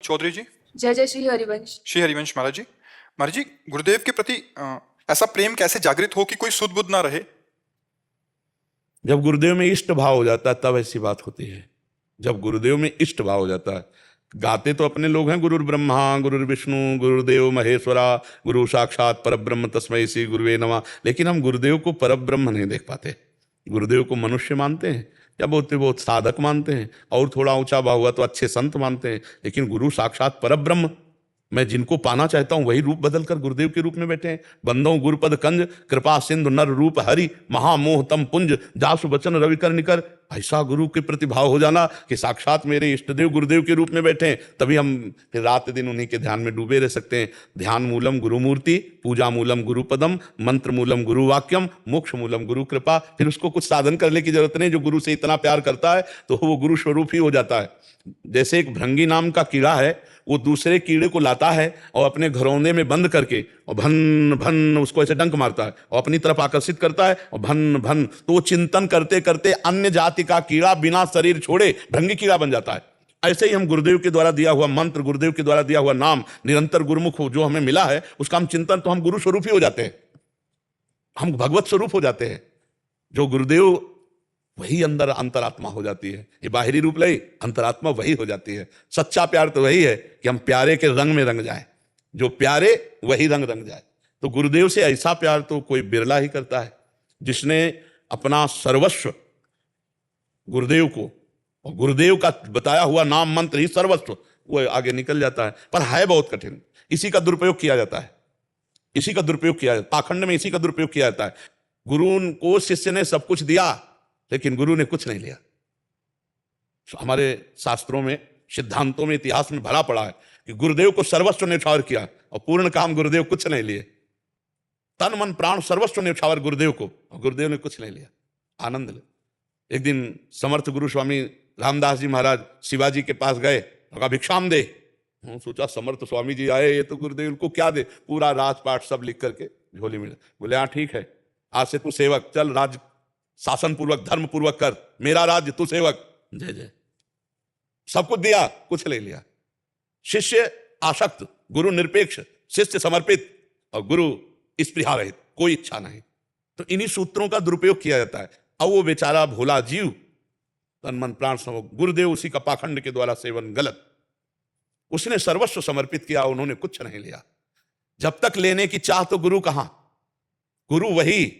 चौधरी जी। जय जय श्री हरिवंश। श्री हरिवंश महाराज जी। महाराज जी, गुरुदेव के प्रति ऐसा प्रेम कैसे जागृत हो कि कोई सुध बुध ना रहे? जब गुरुदेव में इष्ट भाव हो जाता है तब ऐसी बात होती है। जब गुरुदेव में इष्ट भाव हो जाता है, गाते तो अपने लोग हैं, गुरुर् ब्रह्मा गुरुर्विष्णु गुरुदेव महेश्वरा गुरु साक्षात परब्रह्म तस्मै श्री गुरुवे नमः, लेकिन हम गुरुदेव को परब्रह्म नहीं देख पाते। गुरुदेव को मनुष्य मानते हैं या बहुत साधक मानते हैं, और थोड़ा ऊंचा भाव हुआ तो अच्छे संत मानते हैं, लेकिन गुरु साक्षात परब्रह्म, मैं जिनको पाना चाहता हूं वही रूप बदल कर गुरुदेव के रूप में बैठे हैं। बंदो गुरुपद कंज कृपा सिंधु नर रूप हरि महामोह तम पुंज जासु बचन रवि कर निकर। ऐसा गुरु के प्रति भाव हो जाना कि साक्षात मेरे इष्टदेव गुरुदेव के रूप में बैठे हैं, तभी हम फिर रात दिन उन्हीं के ध्यान में डूबे रह सकते हैं। ध्यान मूलम गुरुमूर्ति, पूजा मूलम गुरुपदम, मंत्र मूलम गुरुवाक्यम, मोक्ष मूलम गुरु कृपा। फिर उसको कुछ साधन करने की जरूरत नहीं, जो गुरु से इतना प्यार करता है तो वो गुरु स्वरूप ही हो जाता है। जैसे एक भृंगी नाम का कीड़ा है, वो दूसरे कीड़े को लाता है और अपने घरौंदे में बंद करके और भन भन उसको ऐसे डंक मारता है और अपनी तरफ आकर्षित करता है और भन भन, तो वो चिंतन करते करते अन्य जाति का कीड़ा बिना शरीर छोड़े भृंगी कीड़ा बन जाता है। ऐसे ही हम गुरुदेव के द्वारा दिया हुआ मंत्र, गुरुदेव के द्वारा दिया हुआ नाम, निरंतर गुरुमुख जो हमें मिला है उसका हम चिंतन, तो हम गुरु स्वरूप ही हो जाते हैं, हम भगवत स्वरूप हो जाते हैं। जो गुरुदेव वही अंदर अंतरात्मा हो जाती है। ये बाहरी रूप लाई, अंतरात्मा वही हो जाती है। सच्चा प्यार तो वही है कि हम प्यारे के रंग में रंग जाए, जो प्यारे वही रंग रंग जाए। तो गुरुदेव से ऐसा प्यार तो कोई बिरला ही करता है, जिसने अपना सर्वस्व गुरुदेव को, और गुरुदेव का बताया हुआ नाम मंत्र ही सर्वस्व, वो आगे निकल जाता है। पर है बहुत कठिन, इसी का दुरुपयोग किया जाता है, इसी का दुरुपयोग किया जाता है, पाखंड में इसी का दुरुपयोग किया जाता है। गुरु को शिष्य ने सब कुछ दिया लेकिन गुरु ने कुछ नहीं लिया। हमारे शास्त्रों में, सिद्धांतों में, इतिहास में भरा पड़ा है कि गुरुदेव को सर्वस्व न्यौछावर किया और पूर्ण काम गुरुदेव कुछ नहीं लिए। तन मन प्राण सर्वस्व न्यौछावर गुरुदेव को, और गुरुदेव ने कुछ नहीं लिया। आनंद ले। एक दिन समर्थ गुरु स्वामी रामदास जी महाराज शिवाजी के पास गए, कहा भिक्षाम दे। सोचा समर्थ स्वामी जी आए, ये तो गुरुदेव को क्या दे, पूरा राजपाट सब लिख करके झोली में। बोले हाँ ठीक है, आज से तू सेवक, चल राज शासन पूर्वक धर्म पूर्वक कर, मेरा राज्य तू सेवक। जय जय। सब कुछ दिया, कुछ ले लिया। शिष्य आसक्त, गुरु निरपेक्ष, शिष्य समर्पित और गुरु स्पृहा रहित, कोई इच्छा नहीं। तो इन्हीं सूत्रों का दुरुपयोग किया जाता है। अब वो बेचारा भोला जीव तन मन प्राण समो, गुरुदेव उसी का पाखंड के द्वारा सेवन गलत, उसने सर्वस्व समर्पित किया, उन्होंने कुछ नहीं लिया। जब तक लेने की चाह तो गुरु कहां, गुरु वही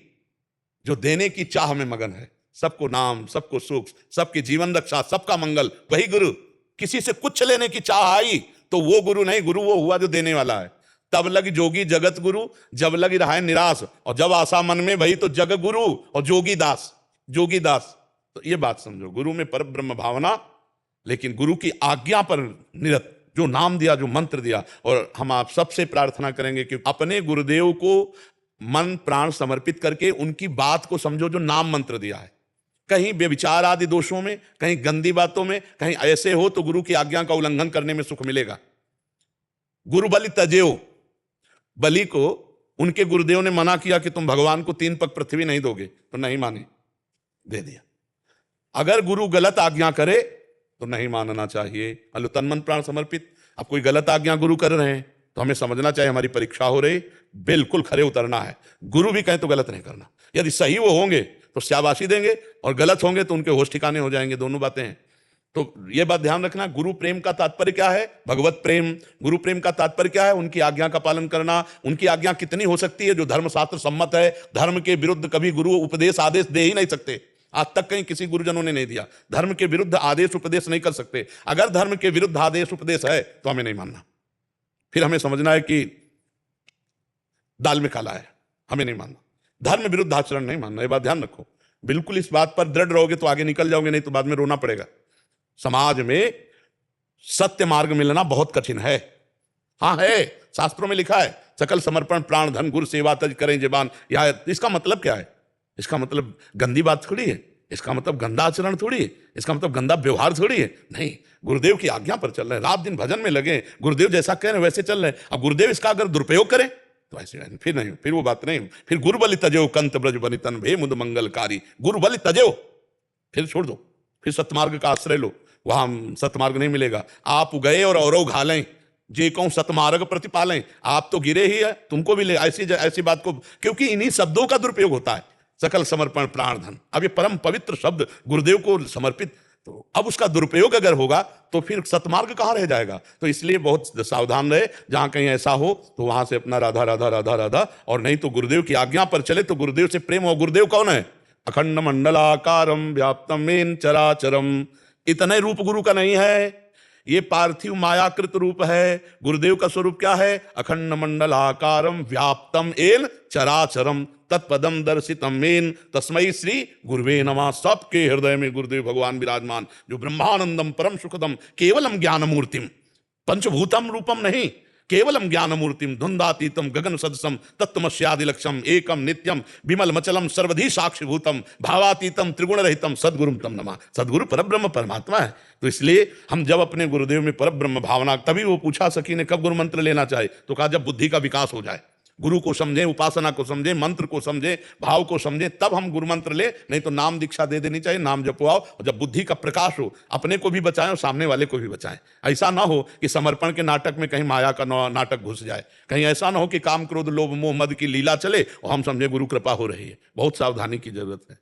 जो देने की चाह में मगन है। सबको नाम, सबको सुख, सबकी जीवन रक्षा, सबका मंगल, वही गुरु। किसी से कुछ लेने की चाह आई तो वो गुरु नहीं, गुरु वो हुआ जो देने वाला है। तब लग जोगी जगत गुरु, जब लग रहा है निराश, और जब आशा मन में भई तो जग गुरु और जोगी दास, जोगी दास। तो ये बात समझो, गुरु में पर ब्रह्म भावना, लेकिन गुरु की आज्ञा पर निरत, जो नाम दिया, जो मंत्र दिया। और हम आप सबसे प्रार्थना करेंगे कि अपने गुरुदेव को मन प्राण समर्पित करके उनकी बात को समझो, जो नाम मंत्र दिया है। कहीं व्यभिचार आदि दोषों में, कहीं गंदी बातों में, कहीं ऐसे हो तो गुरु की आज्ञा का उल्लंघन करने में सुख मिलेगा। गुरु बलि तजेओ, बलि को उनके गुरुदेव ने मना किया कि तुम भगवान को 3 पग पृथ्वी नहीं दोगे, तो नहीं माने, दे दिया। अगर गुरु गलत आज्ञा करे तो नहीं मानना चाहिए, अलो तन मन प्राण समर्पित। अब कोई गलत आज्ञा गुरु कर रहे हैं तो हमें समझना चाहिए हमारी परीक्षा हो रही, बिल्कुल खरे उतरना है। गुरु भी कहें तो गलत नहीं करना। यदि सही वो होंगे तो शाबाशी देंगे, और गलत होंगे तो उनके होश ठिकाने हो जाएंगे। दोनों बातें हैं। तो ये बात ध्यान रखना। गुरु प्रेम का तात्पर्य क्या है? भगवत प्रेम। गुरु प्रेम का तात्पर्य क्या है? उनकी आज्ञा का पालन करना। उनकी आज्ञा कितनी हो सकती है? जो धर्मशास्त्र सम्मत है। धर्म के विरुद्ध कभी गुरु उपदेश आदेश दे ही नहीं सकते। आज तक कहीं किसी गुरुजनों ने नहीं दिया। धर्म के विरुद्ध आदेश उपदेश नहीं कर सकते। अगर धर्म के विरुद्ध आदेश उपदेश है तो हमें नहीं मानना। फिर हमें समझना है कि दाल में काला है, हमें नहीं मानना। धर्म विरुद्ध आचरण नहीं मानना, ये बात ध्यान रखो। बिल्कुल इस बात पर दृढ़ रहोगे तो आगे निकल जाओगे, नहीं तो बाद में रोना पड़ेगा। समाज में सत्य मार्ग मिलना बहुत कठिन है। हाँ है, शास्त्रों में लिखा है, सकल समर्पण प्राण धन गुरु सेवा तज करें जबान। या इसका मतलब क्या है? इसका मतलब गंदी बात थोड़ी है, इसका मतलब गंदा आचरण थोड़ी है, इसका मतलब गंदा व्यवहार थोड़ी है। नहीं, गुरुदेव की आज्ञा पर चल रहे हैं, रात दिन भजन में लगे, गुरुदेव जैसा कह रहे हैं वैसे चल रहे हैं। अब गुरुदेव इसका अगर दुरुपयोग करें तो ऐसे नहीं, फिर नहीं, फिर वो बात नहीं। फिर गुरु बलि तजेओ कंत ब्रज बनि तन भे मुद मंगलकारी। गुरु बलि तजेओ, फिर छोड़ दो, फिर सत्मार्ग का आश्रय लो। वहां सतमार्ग नहीं मिलेगा। आप गए और औरों घालें, जे कहूं सतमार्ग प्रतिपालें, आप तो गिरे ही है, तुमको भी ले, ऐसी ऐसी बात को, क्योंकि इन्हीं शब्दों का दुरुपयोग होता है। सकल समर्पण प्राण धन, अब ये परम पवित्र शब्द गुरुदेव को समर्पित, तो अब उसका दुरुपयोग अगर होगा तो फिर सतमार्ग कहाँ रह जाएगा। तो इसलिए बहुत सावधान रहे, जहां कहीं ऐसा हो तो वहां से अपना राधा राधा राधा राधा, और नहीं तो गुरुदेव की आज्ञा पर चले तो गुरुदेव से प्रेम हो। गुरुदेव कौन है? अखंड मंडलाकारम व्याप्तम येन चराचरम। इतने रूप गुरु का नहीं है, ये पार्थिव मायाकृत रूप है। गुरुदेव का स्वरूप क्या है? अखंड मंडलाकारम व्याप्तम येन चराचरम तत्पदम दर्शितम मेन तस्मै श्री गुरुवे नमः। सबके हृदय में गुरुदेव भगवान विराजमान, जो ब्रह्मानंदम परम सुखदम केवलम ज्ञान मूर्तिम, पंचभूतम रूपम नहीं, केवलम ज्ञान मूर्तिम धुंदातीतम गगन सदसम तत्वमस्यादि लक्ष्यम एकम नित्यम विमल मचलम सर्वधि साक्षिभूतम भावातीतम त्रिगुण रहितम सदगुरुम तम नमः। सदगुरु परब्रह्म परमात्मा है। तो इसलिए हम जब अपने गुरुदेव में परब्रह्म भावना, तभी वो पूछा सखी ने कब गुरु मंत्र लेना चाहे, तो कहा जब बुद्धि का विकास हो जाए, गुरु को समझें, उपासना को समझें, मंत्र को समझें, भाव को समझें, तब हम गुरु मंत्र ले। नहीं तो नाम दीक्षा दे देनी चाहिए, नाम जपवाओ, और जब बुद्धि का प्रकाश हो, अपने को भी बचाएं और सामने वाले को भी बचाएं। ऐसा ना हो कि समर्पण के नाटक में कहीं माया का नाटक घुस जाए, कहीं ऐसा ना हो कि काम क्रोध लोभ मोह मद की लीला चले और हम समझे गुरु कृपा हो रही है। बहुत सावधानी की जरूरत है।